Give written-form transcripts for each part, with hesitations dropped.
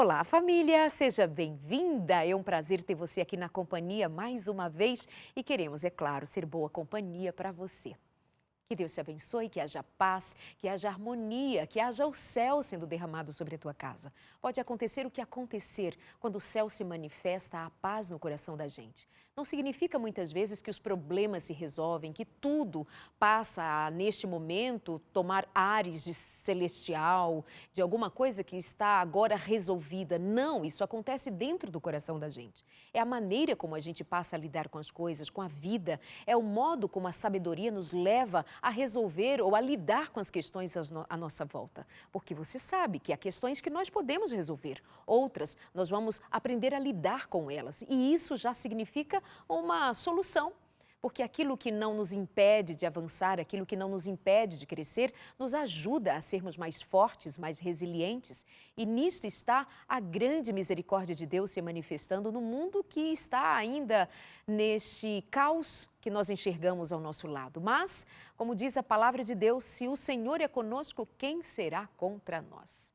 Olá, família! Seja bem-vinda! É um prazer ter você aqui na companhia mais uma vez e queremos, é claro, ser boa companhia para você. Que Deus te abençoe, que haja paz, que haja harmonia, que haja o céu sendo derramado sobre a tua casa. Pode acontecer o que acontecer quando o céu se manifesta, a paz no coração da gente. Não significa muitas vezes que os problemas se resolvem, que tudo passa a, neste momento, tomar ares de celestial, de alguma coisa que está agora resolvida. Não, isso acontece dentro do coração da gente. É a maneira como a gente passa a lidar com as coisas, com a vida, é o modo como a sabedoria nos leva a resolver ou a lidar com as questões à nossa volta. Porque você sabe que há questões que nós podemos resolver, outras nós vamos aprender a lidar com elas. E isso já significa uma solução. Porque aquilo que não nos impede de avançar, aquilo que não nos impede de crescer, nos ajuda a sermos mais fortes, mais resilientes. E nisso está a grande misericórdia de Deus se manifestando no mundo que está ainda neste caos que nós enxergamos ao nosso lado. Mas, como diz a palavra de Deus, se o Senhor é conosco, quem será contra nós?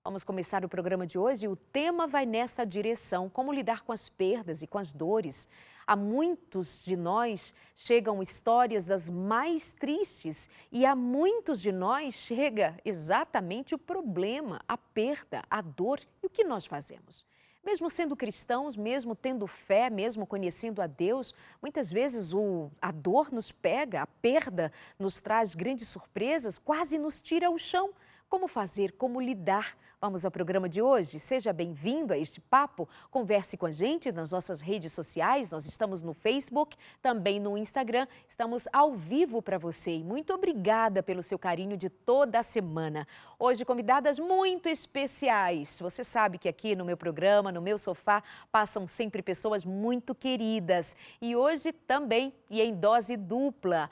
Vamos começar o programa de hoje e o tema vai nessa direção, como lidar com as perdas e com as dores. A muitos de nós chegam histórias das mais tristes e a muitos de nós chega exatamente o problema, a perda, a dor e o que nós fazemos. Mesmo sendo cristãos, mesmo tendo fé, mesmo conhecendo a Deus, muitas vezes a dor nos pega, a perda nos traz grandes surpresas, quase nos tira ao chão. Como fazer, como lidar? Vamos ao programa de hoje? Seja bem-vindo a este papo. Converse com a gente nas nossas redes sociais. Nós estamos no Facebook, também no Instagram. Estamos ao vivo para você. E muito obrigada pelo seu carinho de toda a semana. Hoje, convidadas muito especiais. Você sabe que aqui no meu programa, no meu sofá, passam sempre pessoas muito queridas. E hoje também, e em dose dupla.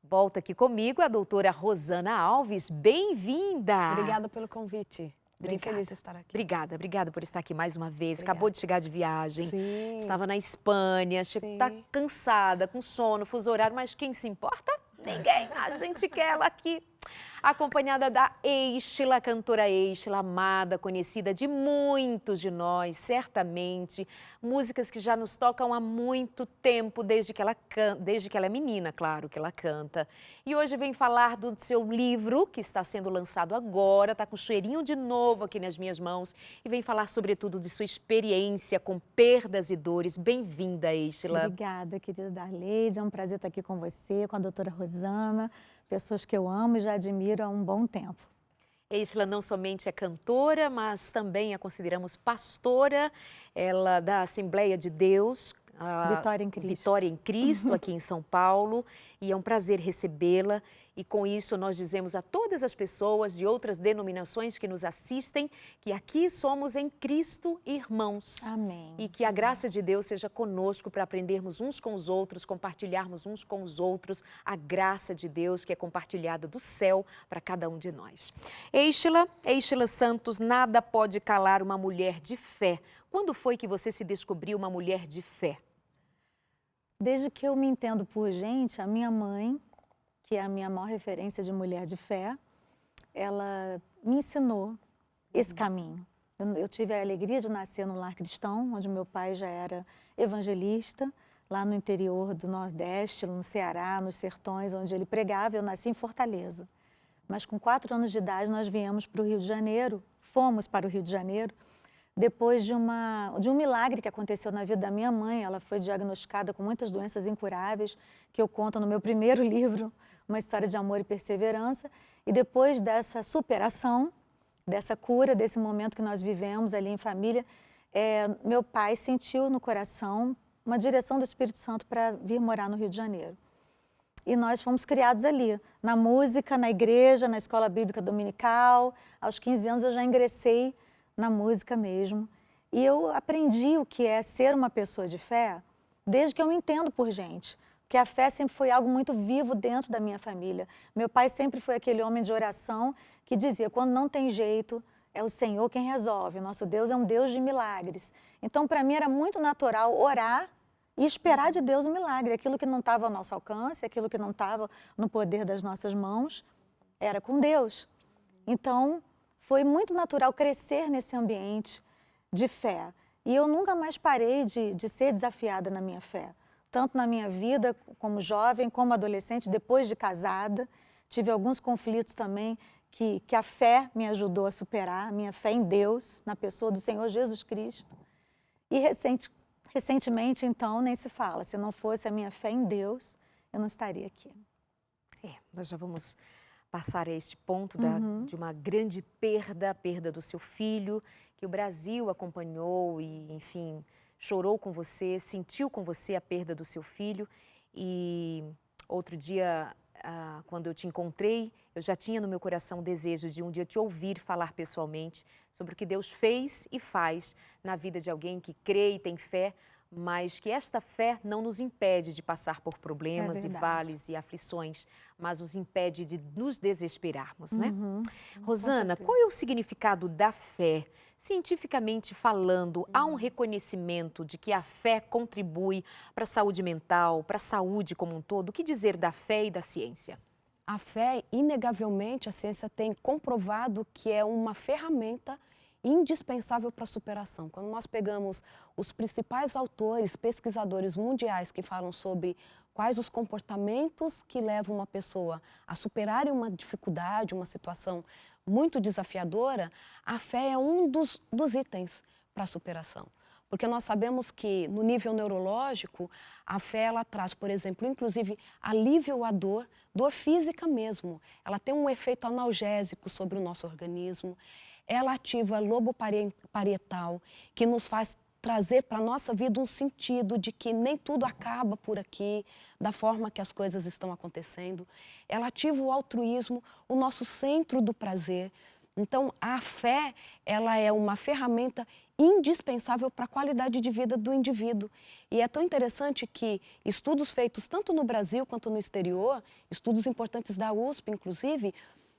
Volta aqui comigo a doutora Rosana Alves. Bem-vinda! Obrigada pelo convite. Bem feliz de estar aqui. Obrigada por estar aqui mais uma vez. Obrigada. Acabou de chegar de viagem. Sim. Estava na Espanha, está cansada, com sono, fuso horário, mas quem se importa? Ninguém. A gente quer ela aqui. Acompanhada da Eistila, cantora Eistila, amada, conhecida de muitos de nós, certamente. Músicas que já nos tocam há muito tempo, desde que ela é menina, claro, que ela canta. E hoje vem falar do seu livro, que está sendo lançado agora, está com cheirinho de novo aqui nas minhas mãos. E vem falar, sobretudo, de sua experiência com perdas e dores. Bem-vinda, Eistila. Obrigada, querida Darleide. É um prazer estar aqui com você, com a doutora Rosana. Pessoas que eu amo e já admiro há um bom tempo. Eistila não somente é cantora, mas também a consideramos pastora, ela da Assembleia de Deus, Vitória em Cristo. Vitória em Cristo, aqui em São Paulo, e é um prazer recebê-la. E com isso nós dizemos a todas as pessoas de outras denominações que nos assistem que aqui somos em Cristo irmãos. Amém. E que a graça de Deus seja conosco para aprendermos uns com os outros, compartilharmos uns com os outros a graça de Deus que é compartilhada do céu para cada um de nós. Eistila Santos, nada pode calar uma mulher de fé. Quando foi que você se descobriu uma mulher de fé? Desde que eu me entendo por gente, a minha mãe, que é a minha maior referência de mulher de fé, ela me ensinou esse caminho. Eu tive a alegria de nascer num lar cristão, onde meu pai já era evangelista, lá no interior do Nordeste, no Ceará, nos sertões, onde ele pregava. Eu nasci em Fortaleza. Mas com 4 anos de idade nós viemos para o Rio de Janeiro, fomos para o Rio de Janeiro, depois de um milagre que aconteceu na vida da minha mãe. Ela foi diagnosticada com muitas doenças incuráveis, que eu conto no meu primeiro livro, Uma História de Amor e Perseverança. E depois dessa superação, dessa cura, desse momento que nós vivemos ali em família, meu pai sentiu no coração uma direção do Espírito Santo para vir morar no Rio de Janeiro. E nós fomos criados ali, na música, na igreja, na escola bíblica dominical. Aos 15 anos eu já ingressei na música mesmo. E eu aprendi o que é ser uma pessoa de fé desde que eu me entendo por gente. Porque a fé sempre foi algo muito vivo dentro da minha família. Meu pai sempre foi aquele homem de oração que dizia, quando não tem jeito, é o Senhor quem resolve. Nosso Deus é um Deus de milagres. Então, para mim, era muito natural orar e esperar de Deus o milagre. Aquilo que não estava ao nosso alcance, aquilo que não estava no poder das nossas mãos, era com Deus. Então, foi muito natural crescer nesse ambiente de fé. E eu nunca mais parei de ser desafiada na minha fé. Tanto na minha vida como jovem, como adolescente, depois de casada. Tive alguns conflitos também que a fé me ajudou a superar, a minha fé em Deus, na pessoa do Senhor Jesus Cristo. E recentemente, então, nem se fala. Se não fosse a minha fé em Deus, eu não estaria aqui. Nós já vamos passar a este ponto de uma grande perda, a perda do seu filho, que o Brasil acompanhou e, enfim, chorou com você, sentiu com você a perda do seu filho. E outro dia, quando eu te encontrei, eu já tinha no meu coração o desejo de um dia te ouvir falar pessoalmente sobre o que Deus fez e faz na vida de alguém que crê e tem fé, mas que esta fé não nos impede de passar por problemas e vales e aflições, mas nos impede de nos desesperarmos, né? Rosana, qual é o significado da fé? Cientificamente falando, há um reconhecimento de que a fé contribui para a saúde mental, para a saúde como um todo. O que dizer da fé e da ciência? A fé, inegavelmente, a ciência tem comprovado que é uma ferramenta indispensável para a superação. Quando nós pegamos os principais autores, pesquisadores mundiais que falam sobre quais os comportamentos que levam uma pessoa a superar uma dificuldade, uma situação muito desafiadora, a fé é um dos itens para a superação. Porque nós sabemos que no nível neurológico, a fé ela traz, por exemplo, inclusive alívio à dor física mesmo. Ela tem um efeito analgésico sobre o nosso organismo. Ela ativa o lobo parietal, que nos faz trazer para a nossa vida um sentido de que nem tudo acaba por aqui, da forma que as coisas estão acontecendo. Ela ativa o altruísmo, o nosso centro do prazer. Então, a fé, ela é uma ferramenta indispensável para a qualidade de vida do indivíduo. E é tão interessante que estudos feitos tanto no Brasil quanto no exterior, estudos importantes da USP, inclusive,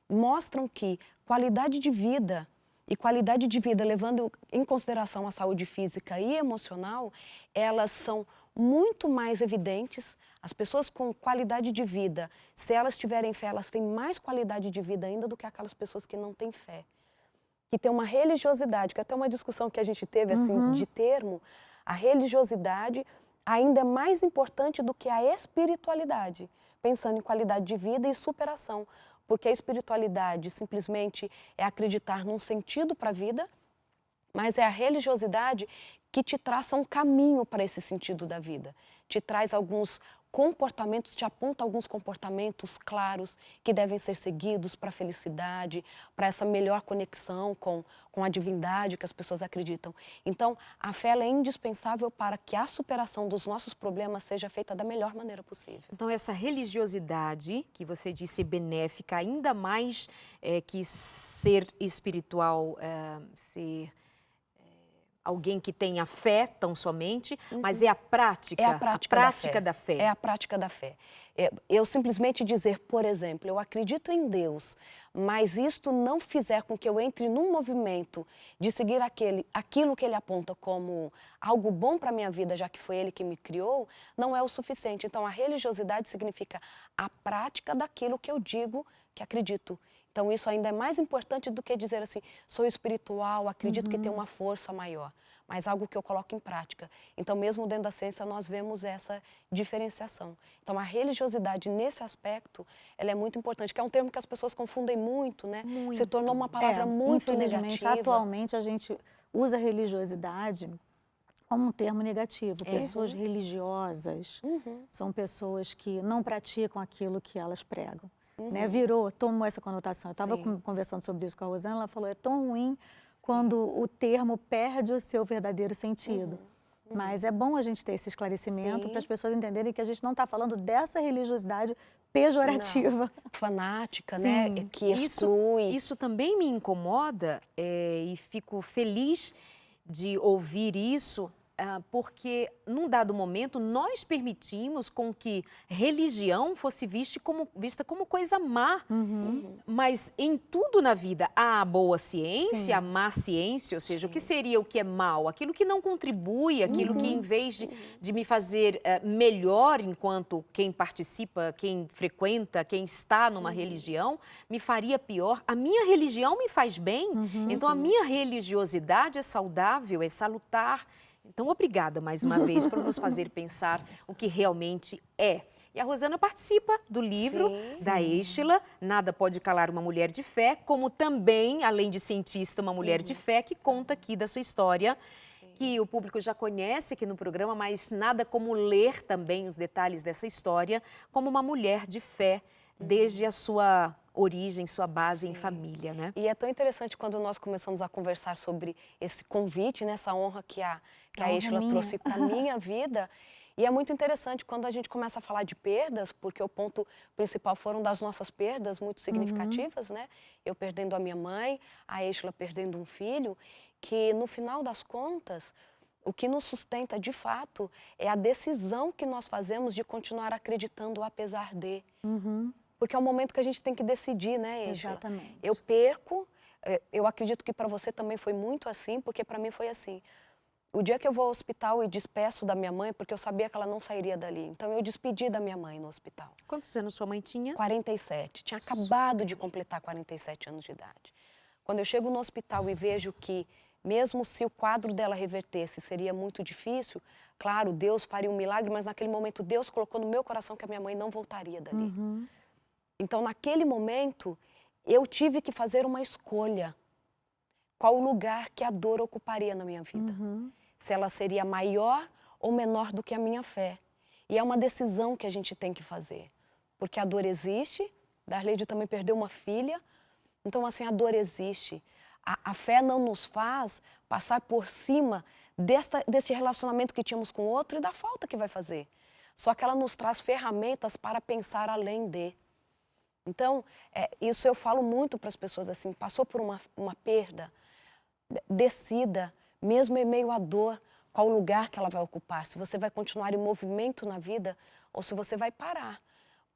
mostram que qualidade de vida e qualidade de vida, levando em consideração a saúde física e emocional, elas são muito mais evidentes. As pessoas com qualidade de vida, se elas tiverem fé, elas têm mais qualidade de vida ainda do que aquelas pessoas que não têm fé. Que tem uma religiosidade, que é até uma discussão que a gente teve assim, de termo, a religiosidade ainda é mais importante do que a espiritualidade, pensando em qualidade de vida e superação. Porque a espiritualidade simplesmente é acreditar num sentido para a vida, mas é a religiosidade que te traça um caminho para esse sentido da vida. Te traz alguns comportamentos, te aponta alguns comportamentos claros que devem ser seguidos para a felicidade, para essa melhor conexão com a divindade que as pessoas acreditam. Então, a fé ela é indispensável para que a superação dos nossos problemas seja feita da melhor maneira possível. Então, essa religiosidade, que você disse benéfica, ainda mais que ser espiritual, ser alguém que tenha fé tão somente, mas é a prática, da fé. É a prática da fé. Eu simplesmente dizer, por exemplo, eu acredito em Deus, mas isto não fizer com que eu entre num movimento de seguir aquilo que Ele aponta como algo bom para a minha vida, já que foi Ele que me criou, não é o suficiente. Então, a religiosidade significa a prática daquilo que eu digo que acredito. Então, isso ainda é mais importante do que dizer assim, sou espiritual, acredito que tem uma força maior, mas algo que eu coloco em prática. Então, mesmo dentro da ciência, nós vemos essa diferenciação. Então, a religiosidade, nesse aspecto, ela é muito importante, que é um termo que as pessoas confundem muito, né? Muito. Se tornou uma palavra muito negativa. Atualmente, a gente usa religiosidade como um termo negativo. Pessoas religiosas são pessoas que não praticam aquilo que elas pregam. Né? Tomou essa conotação. Eu estava conversando sobre isso com a Rosana, ela falou, é tão ruim quando o termo perde o seu verdadeiro sentido. Mas é bom a gente ter esse esclarecimento para as pessoas entenderem que a gente não está falando dessa religiosidade pejorativa. Não. Fanática, né? Que exclui. Isso também me incomoda e fico feliz de ouvir isso porque num dado momento nós permitimos com que religião fosse vista como coisa má. Mas em tudo na vida há a boa ciência, a má ciência, ou seja, o que seria o que é mal? Aquilo que não contribui, aquilo que em vez de me fazer melhor enquanto quem participa, quem frequenta, quem está numa religião, me faria pior. A minha religião me faz bem, então a minha religiosidade é saudável, é salutar. Então, obrigada mais uma vez por nos fazer pensar o que realmente é. E a Rosana participa do livro da Êxila, Nada Pode Calar uma Mulher de Fé, como também, além de cientista, uma mulher de fé, que conta aqui da sua história, que o público já conhece aqui no programa, mas nada como ler também os detalhes dessa história, como uma mulher de fé, desde a sua origem, sua base em família, né? E é tão interessante quando nós começamos a conversar sobre esse convite, né, essa honra que a Êxila trouxe para a minha vida. E é muito interessante quando a gente começa a falar de perdas, porque o ponto principal foram das nossas perdas muito significativas, né? Eu perdendo a minha mãe, a Êxila perdendo um filho, que no final das contas, o que nos sustenta de fato é a decisão que nós fazemos de continuar acreditando apesar de. Porque é um momento que a gente tem que decidir, né, Êxila? Exatamente. Eu perco, eu acredito que para você também foi muito assim, porque para mim foi assim. O dia que eu vou ao hospital e despeço da minha mãe, porque eu sabia que ela não sairia dali. Então eu despedi da minha mãe no hospital. Quantos anos sua mãe tinha? 47. Tinha acabado de completar 47 anos de idade. Quando eu chego no hospital e vejo que, mesmo se o quadro dela revertesse, seria muito difícil, claro, Deus faria um milagre, mas naquele momento Deus colocou no meu coração que a minha mãe não voltaria dali. Então, naquele momento, eu tive que fazer uma escolha. Qual o lugar que a dor ocuparia na minha vida? Se ela seria maior ou menor do que a minha fé. E é uma decisão que a gente tem que fazer. Porque a dor existe, Darleide também perdeu uma filha, então assim, a dor existe. A fé não nos faz passar por cima desse relacionamento que tínhamos com o outro e da falta que vai fazer. Só que ela nos traz ferramentas para pensar além de. Então, isso eu falo muito para as pessoas assim, passou por uma perda, decida, mesmo em meio à dor, qual o lugar que ela vai ocupar, se você vai continuar em movimento na vida ou se você vai parar.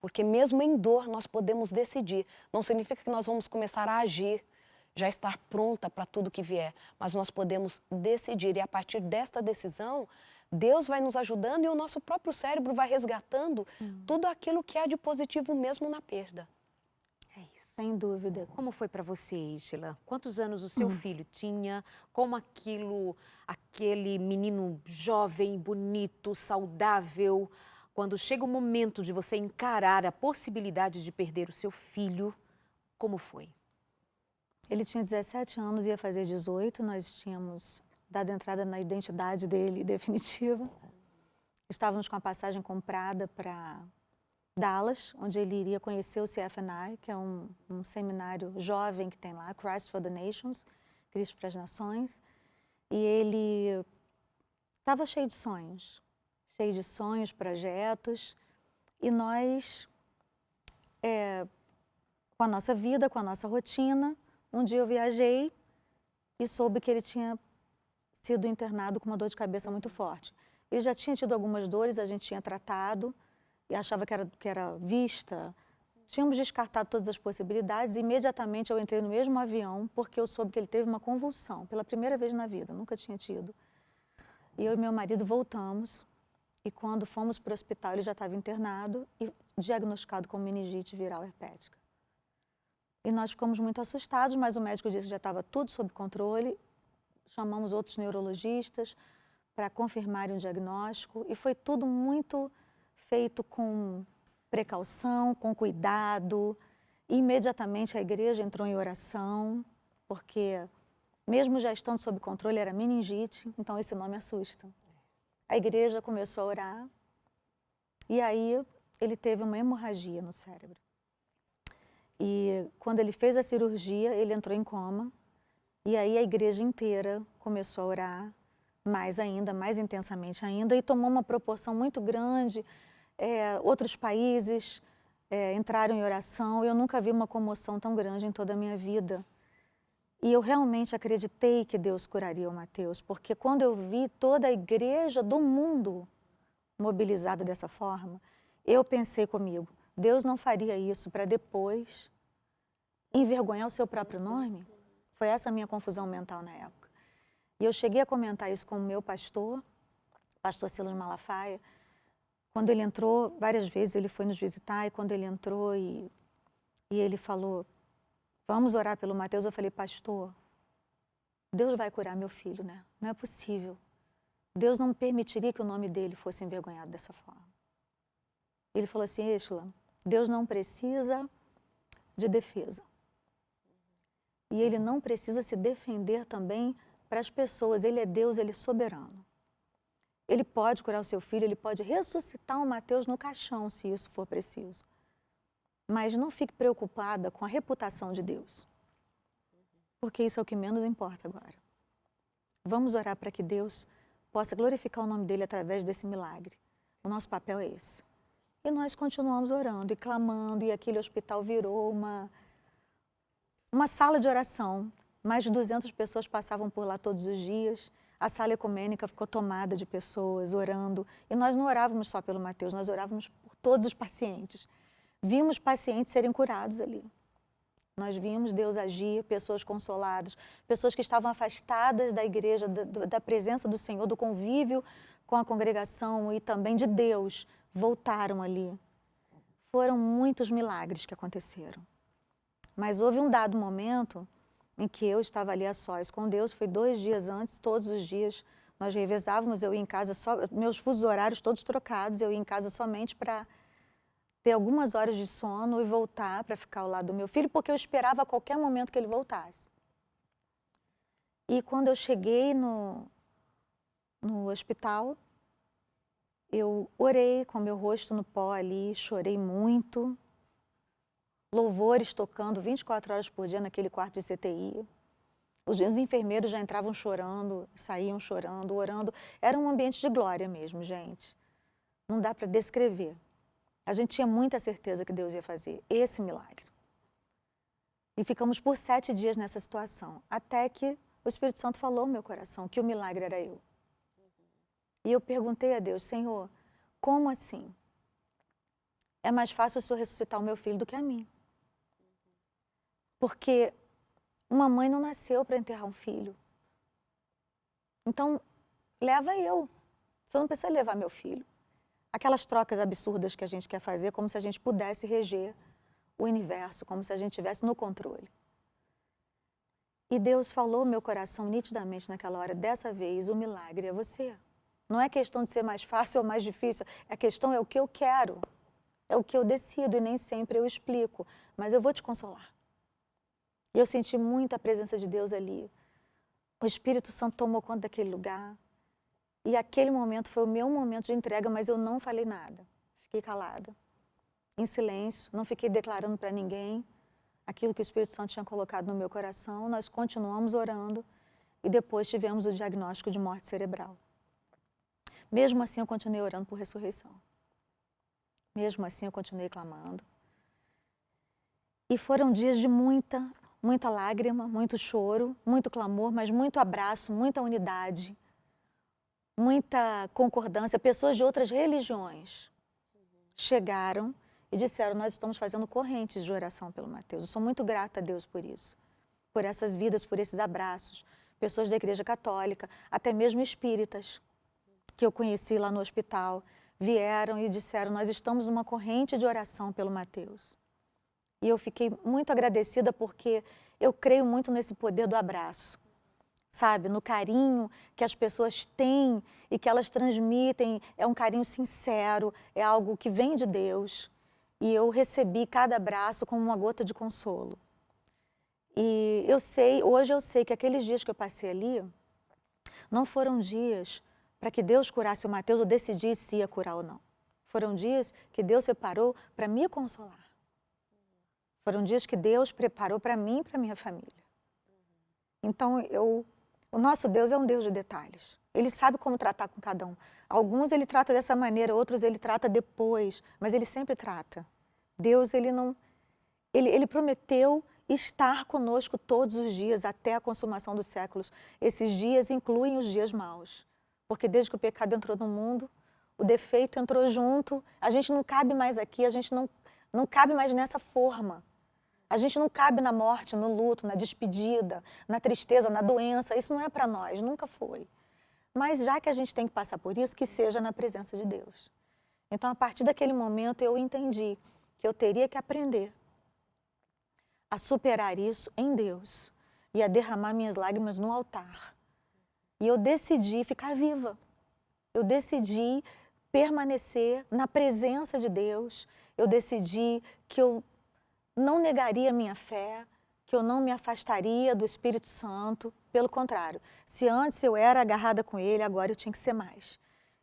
Porque mesmo em dor nós podemos decidir. Não significa que nós vamos começar a agir, já estar pronta para tudo que vier, mas nós podemos decidir e a partir desta decisão, Deus vai nos ajudando e o nosso próprio cérebro vai resgatando tudo aquilo que há de positivo mesmo na perda. É isso. Sem dúvida. Como foi para você, Êxila? Quantos anos o seu filho tinha? Como aquele menino jovem, bonito, saudável, quando chega o momento de você encarar a possibilidade de perder o seu filho, como foi? Ele tinha 17 anos, ia fazer 18, nós tínhamos dado entrada na identidade dele definitiva. Estávamos com a passagem comprada para Dallas, onde ele iria conhecer o CFNI, que é um seminário jovem que tem lá, Christ for the Nations, Cristo para as Nações. E ele estava cheio de sonhos, projetos. E nós, com a nossa vida, com a nossa rotina, um dia eu viajei e soube que ele tinha sido internado com uma dor de cabeça muito forte. Ele já tinha tido algumas dores, a gente tinha tratado e achava que era vista. Tínhamos descartado todas as possibilidades e imediatamente eu entrei no mesmo avião porque eu soube que ele teve uma convulsão, pela primeira vez na vida, nunca tinha tido. E eu e meu marido voltamos e quando fomos para o hospital ele já estava internado e diagnosticado com meningite viral herpética. E nós ficamos muito assustados, mas o médico disse que já estava tudo sob controle. Chamamos outros neurologistas para confirmarem o diagnóstico e foi tudo muito feito com precaução, com cuidado. E imediatamente a igreja entrou em oração, porque mesmo já estando sob controle era meningite, então esse nome assusta. A igreja começou a orar e aí ele teve uma hemorragia no cérebro. E quando ele fez a cirurgia, ele entrou em coma. E aí a igreja inteira começou a orar mais ainda, mais intensamente ainda, e tomou uma proporção muito grande. Outros países entraram em oração. Eu nunca vi uma comoção tão grande em toda a minha vida. E eu realmente acreditei que Deus curaria o Mateus, porque quando eu vi toda a igreja do mundo mobilizada dessa forma, eu pensei comigo, Deus não faria isso para depois envergonhar o seu próprio nome? Foi essa a minha confusão mental na época. E eu cheguei a comentar isso com o meu pastor Silas Malafaia. Quando ele entrou, várias vezes ele foi nos visitar, e quando ele entrou e ele falou, vamos orar pelo Mateus, eu falei, pastor, Deus vai curar meu filho, né? Não é possível. Deus não permitiria que o nome dele fosse envergonhado dessa forma. Ele falou assim, Êxila, Deus não precisa de defesa. E ele não precisa se defender também para as pessoas. Ele é Deus, ele é soberano. Ele pode curar o seu filho, ele pode ressuscitar o Mateus no caixão, se isso for preciso. Mas não fique preocupada com a reputação de Deus. Porque isso é o que menos importa agora. Vamos orar para que Deus possa glorificar o nome dele através desse milagre. O nosso papel é esse. E nós continuamos orando e clamando, e aquele hospital virou uma sala de oração. Mais de 200 pessoas passavam por lá todos os dias. A sala ecumênica ficou tomada de pessoas orando. E nós não orávamos só pelo Mateus, nós orávamos por todos os pacientes. Vimos pacientes serem curados ali. Nós vimos Deus agir, pessoas consoladas, pessoas que estavam afastadas da igreja, da presença do Senhor, do convívio com a congregação e também de Deus, voltaram ali. Foram muitos milagres que aconteceram. Mas houve um dado momento em que eu estava ali a sós com Deus, foi 2 dias antes, todos os dias nós revezávamos, eu ia em casa, meus fusos horários todos trocados, eu ia em casa somente para ter algumas horas de sono e voltar para ficar ao lado do meu filho, porque eu esperava a qualquer momento que ele voltasse. E quando eu cheguei no hospital, eu orei com meu rosto no pó ali, chorei muito, louvores tocando 24 horas por dia naquele quarto de CTI. Os enfermeiros já entravam chorando, saíam chorando, orando. Era um ambiente de glória mesmo, gente. Não dá para descrever. A gente tinha muita certeza que Deus ia fazer esse milagre. E ficamos por 7 dias nessa situação, até que o Espírito Santo falou no meu coração que o milagre era eu. E eu perguntei a Deus, Senhor, como assim? É mais fácil o Senhor ressuscitar o meu filho do que a mim. Porque uma mãe não nasceu para enterrar um filho. Então, leva eu. Você não precisa levar meu filho. Aquelas trocas absurdas que a gente quer fazer, como se a gente pudesse reger o universo, como se a gente estivesse no controle. E Deus falou no meu coração nitidamente naquela hora, dessa vez o milagre é você. Não é questão de ser mais fácil ou mais difícil, a questão é o que eu quero, é o que eu decido e nem sempre eu explico, mas eu vou te consolar. E eu senti muito a presença de Deus ali. O Espírito Santo tomou conta daquele lugar. E aquele momento foi o meu momento de entrega, mas eu não falei nada. Fiquei calada, em silêncio, não fiquei declarando para ninguém aquilo que o Espírito Santo tinha colocado no meu coração. Nós continuamos orando e depois tivemos o diagnóstico de morte cerebral. Mesmo assim, eu continuei orando por ressurreição. Mesmo assim, eu continuei clamando. E foram dias de muita lágrima, muito choro, muito clamor, mas muito abraço, muita unidade. Muita concordância, pessoas de outras religiões chegaram e disseram, nós estamos fazendo correntes de oração pelo Mateus. Eu sou muito grata a Deus por isso, por essas vidas, por esses abraços. Pessoas da Igreja Católica, até mesmo espíritas, que eu conheci lá no hospital, vieram e disseram, nós estamos numa corrente de oração pelo Mateus. E eu fiquei muito agradecida porque eu creio muito nesse poder do abraço. Sabe, no carinho que as pessoas têm e que elas transmitem, é um carinho sincero, é algo que vem de Deus. E eu recebi cada abraço como uma gota de consolo. E hoje eu sei que aqueles dias que eu passei ali, não foram dias para que Deus curasse o Mateus ou decidisse se ia curar ou não. Foram dias que Deus separou para me consolar. Foram dias que Deus preparou para mim e para minha família. Então, o nosso Deus é um Deus de detalhes. Ele sabe como tratar com cada um. Alguns ele trata dessa maneira, outros ele trata depois, mas ele sempre trata. Deus, ele prometeu estar conosco todos os dias até a consumação dos séculos. Esses dias incluem os dias maus, porque desde que o pecado entrou no mundo, o defeito entrou junto, a gente não cabe mais aqui, a gente não cabe mais nessa forma. A gente não cabe na morte, no luto, na despedida, na tristeza, na doença. Isso não é para nós, nunca foi. Mas já que a gente tem que passar por isso, que seja na presença de Deus. Então, a partir daquele momento, eu entendi que eu teria que aprender a superar isso em Deus e a derramar minhas lágrimas no altar. E eu decidi ficar viva. Eu decidi permanecer na presença de Deus. Eu decidi que eu não negaria minha fé, que eu não me afastaria do Espírito Santo. Pelo contrário, se antes eu era agarrada com Ele, agora eu tinha que ser mais.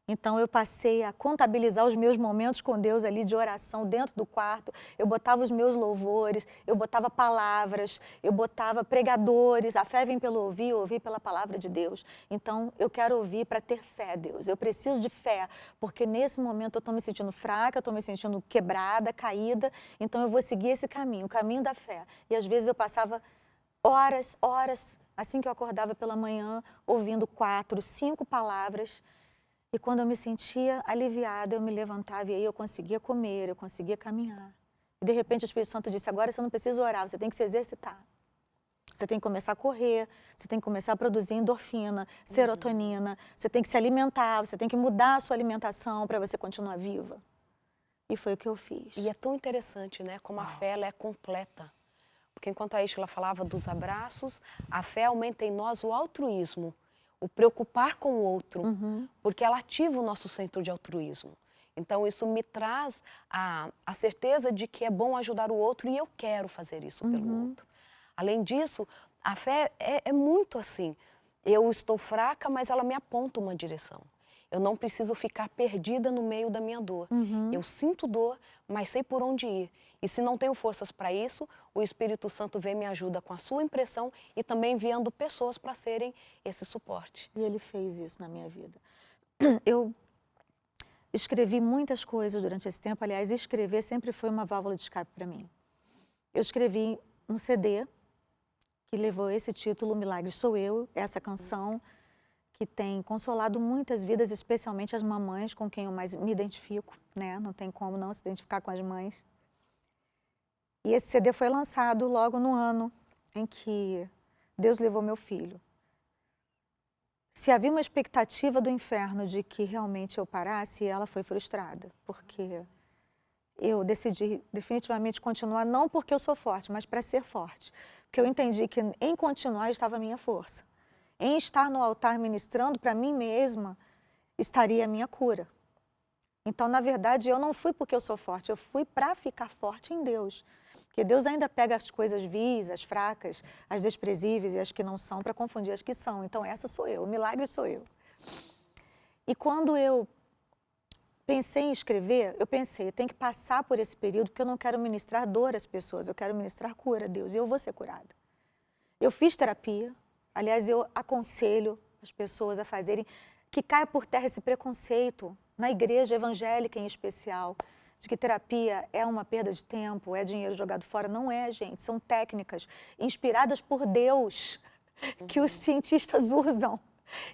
Então eu passei a contabilizar os meus momentos com Deus ali de oração dentro do quarto. Eu botava os meus louvores, eu botava palavras, eu botava pregadores. A fé vem pelo ouvir, ouvir pela palavra de Deus. Então eu quero ouvir para ter fé, Deus. Eu preciso de fé, porque nesse momento eu estou me sentindo fraca, eu estou me sentindo quebrada, caída. Então eu vou seguir esse caminho, o caminho da fé. E às vezes eu passava horas, assim que eu acordava pela manhã, ouvindo 4, 5 palavras. E quando eu me sentia aliviada, eu me levantava e aí eu conseguia comer, eu conseguia caminhar. E de repente o Espírito Santo disse, agora você não precisa orar, você tem que se exercitar. Você tem que começar a correr, você tem que começar a produzir endorfina, serotonina, você tem que se alimentar, você tem que mudar a sua alimentação para você continuar viva. E foi o que eu fiz. E é tão interessante, né? Como a fé ela é completa. Porque enquanto a Isla falava dos abraços, a fé aumenta em nós o altruísmo. O preocupar com o outro, porque ela ativa o nosso centro de altruísmo. Então, isso me traz a certeza de que é bom ajudar o outro e eu quero fazer isso pelo outro. Além disso, a fé é muito assim. Eu estou fraca, mas ela me aponta uma direção. Eu não preciso ficar perdida no meio da minha dor. Eu sinto dor, mas sei por onde ir. E se não tenho forças para isso, o Espírito Santo vem e me ajuda com a sua impressão e também enviando pessoas para serem esse suporte. E Ele fez isso na minha vida. Eu escrevi muitas coisas durante esse tempo. Aliás, escrever sempre foi uma válvula de escape para mim. Eu escrevi um CD que levou esse título, Milagre Sou Eu, essa canção que tem consolado muitas vidas, especialmente as mamães com quem eu mais me identifico, né? Não tem como não se identificar com as mães. E esse CD foi lançado logo no ano em que Deus levou meu filho. Se havia uma expectativa do inferno de que realmente eu parasse, ela foi frustrada, porque eu decidi definitivamente continuar, não porque eu sou forte, mas para ser forte. Porque eu entendi que em continuar estava a minha força. Em estar no altar ministrando para mim mesma, estaria a minha cura. Então, na verdade, eu não fui porque eu sou forte, eu fui para ficar forte em Deus. Porque Deus ainda pega as coisas vis, as fracas, as desprezíveis e as que não são para confundir as que são. Então, essa sou eu, o milagre sou eu. E quando eu pensei em escrever, eu pensei, eu tenho que passar por esse período porque eu não quero ministrar dor às pessoas, eu quero ministrar cura a Deus e eu vou ser curada. Eu fiz terapia, aliás, eu aconselho as pessoas a fazerem, que caia por terra esse preconceito, na igreja evangélica em especial, de que terapia é uma perda de tempo, é dinheiro jogado fora. Não é, gente. São técnicas inspiradas por Deus que os cientistas usam.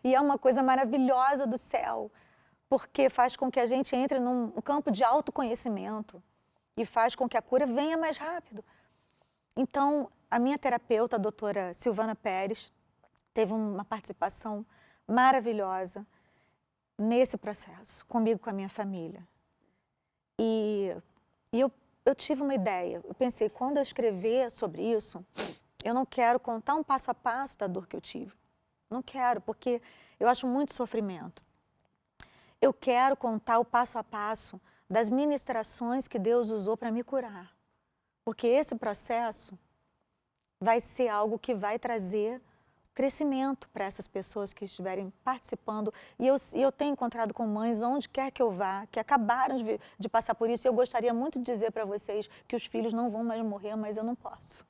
E é uma coisa maravilhosa do céu, porque faz com que a gente entre num campo de autoconhecimento e faz com que a cura venha mais rápido. Então, a minha terapeuta, a doutora Silvana Pérez, teve uma participação maravilhosa nesse processo, comigo, com a minha família. E eu tive uma ideia, eu pensei, quando eu escrever sobre isso, eu não quero contar um passo a passo da dor que eu tive. Não quero, porque eu acho muito sofrimento. Eu quero contar o passo a passo das ministrações que Deus usou para me curar. Porque esse processo vai ser algo que vai trazer crescimento para essas pessoas que estiverem participando. E eu tenho encontrado com mães, onde quer que eu vá, que acabaram de passar por isso. E eu gostaria muito de dizer para vocês que os filhos não vão mais morrer, mas eu não posso.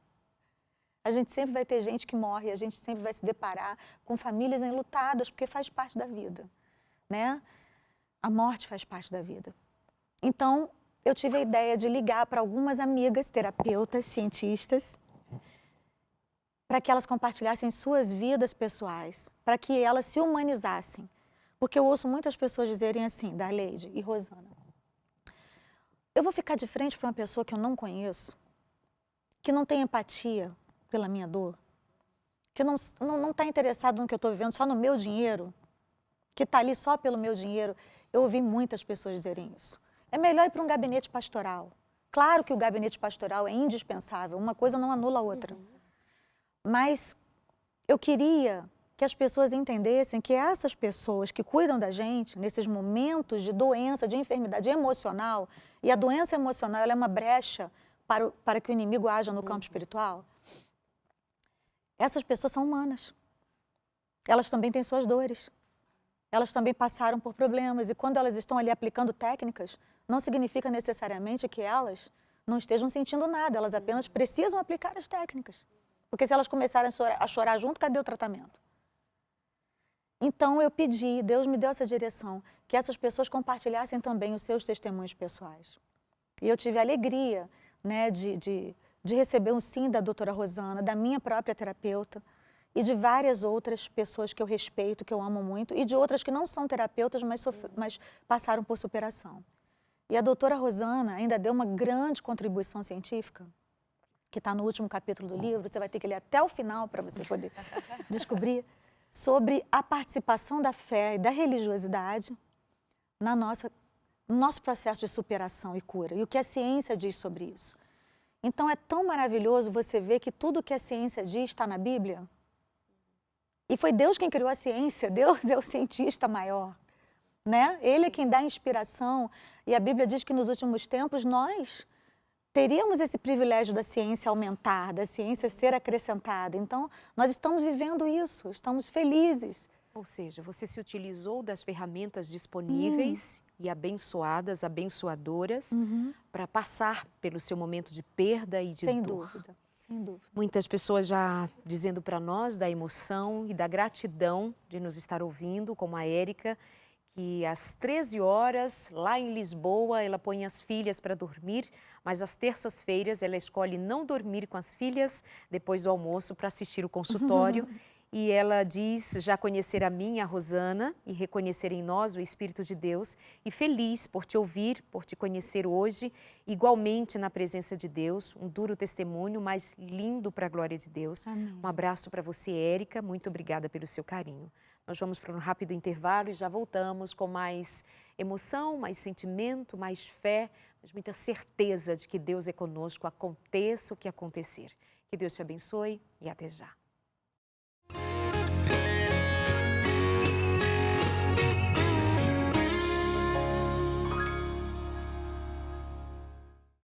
A gente sempre vai ter gente que morre, a gente sempre vai se deparar com famílias enlutadas, porque faz parte da vida, né? A morte faz parte da vida. Então, eu tive a ideia de ligar para algumas amigas, terapeutas, cientistas, para que elas compartilhassem suas vidas pessoais, para que elas se humanizassem. Porque eu ouço muitas pessoas dizerem assim, Darleide e Rosana, eu vou ficar de frente para uma pessoa que eu não conheço, que não tem empatia pela minha dor, que não está interessado no que eu estou vivendo, só no meu dinheiro, que está ali só pelo meu dinheiro. Eu ouvi muitas pessoas dizerem isso. É melhor ir para um gabinete pastoral. Claro que o gabinete pastoral é indispensável, uma coisa não anula a outra. Mas eu queria que as pessoas entendessem que essas pessoas que cuidam da gente, nesses momentos de doença, de enfermidade emocional, e a doença emocional ela é uma brecha para que o inimigo haja no campo espiritual, essas pessoas são humanas. Elas também têm suas dores. Elas também passaram por problemas. E quando elas estão ali aplicando técnicas, não significa necessariamente que elas não estejam sentindo nada. Elas apenas precisam aplicar as técnicas. Porque se elas começarem a chorar junto, cadê o tratamento? Então eu pedi, Deus me deu essa direção, que essas pessoas compartilhassem também os seus testemunhos pessoais. E eu tive a alegria, né, de receber um sim da doutora Rosana, da minha própria terapeuta e de várias outras pessoas que eu respeito, que eu amo muito, e de outras que não são terapeutas, mas passaram por superação. E a doutora Rosana ainda deu uma grande contribuição científica, que está no último capítulo do livro, você vai ter que ler até o final para você poder descobrir, sobre a participação da fé e da religiosidade no nosso processo de superação e cura, e o que a ciência diz sobre isso. Então é tão maravilhoso você ver que tudo que a ciência diz está na Bíblia. E foi Deus quem criou a ciência, Deus é o cientista maior, né? Ele é quem dá inspiração, e a Bíblia diz que nos últimos tempos nós teríamos esse privilégio da ciência aumentar, da ciência ser acrescentada. Então, nós estamos vivendo isso, estamos felizes. Ou seja, você se utilizou das ferramentas disponíveis e abençoadas, abençoadoras, para passar pelo seu momento de perda e de Sem dor. dúvida, sem dúvida. Muitas pessoas já dizendo para nós da emoção e da gratidão de nos estar ouvindo, como a Érica, que às 13 horas, lá em Lisboa, ela põe as filhas para dormir, mas às terças-feiras ela escolhe não dormir com as filhas depois do almoço para assistir o consultório. E ela diz já conhecer a mim, a Rosana, e reconhecer em nós o Espírito de Deus, e feliz por te ouvir, por te conhecer hoje, igualmente na presença de Deus, um duro testemunho, mas lindo para a glória de Deus. Amém. Um abraço para você, Érica, muito obrigada pelo seu carinho. Nós vamos para um rápido intervalo e já voltamos com mais emoção, mais sentimento, mais fé, mas muita certeza de que Deus é conosco, aconteça o que acontecer. Que Deus te abençoe e até já.